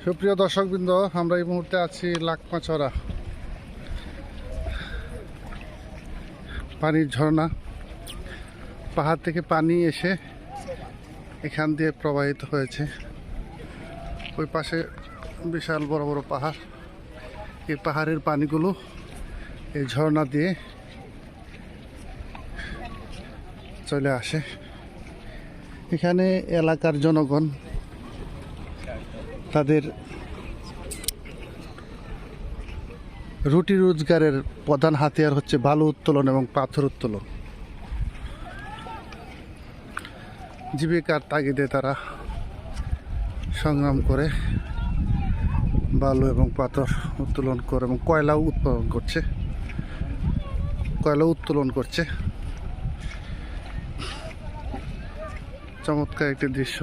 সুপ্রিয় দর্শকবৃন্দ, আমরা এই মুহূর্তে আছি লাকমাচড়া পানির ঝর্ণা। পাহাড় থেকে পানি এসে এখান দিয়ে প্রবাহিত হয়েছে। ওই পাশে বিশাল বড় বড় পাহাড়। এই পাহাড়ের পানিগুলো এই ঝর্ণা দিয়ে চলে আসে। এখানে এলাকার জনগণ তাদের রুটি রোজগারের প্রধান হাতিয়ার হচ্ছে বালু উত্তোলন এবং পাথর উত্তোলন। জীবিকার তাগিদে তারা সংগ্রাম করে বালু এবং পাথর উত্তোলন করে এবং কয়লাও উত্তোলন করছে। চমৎকার একটি দৃশ্য।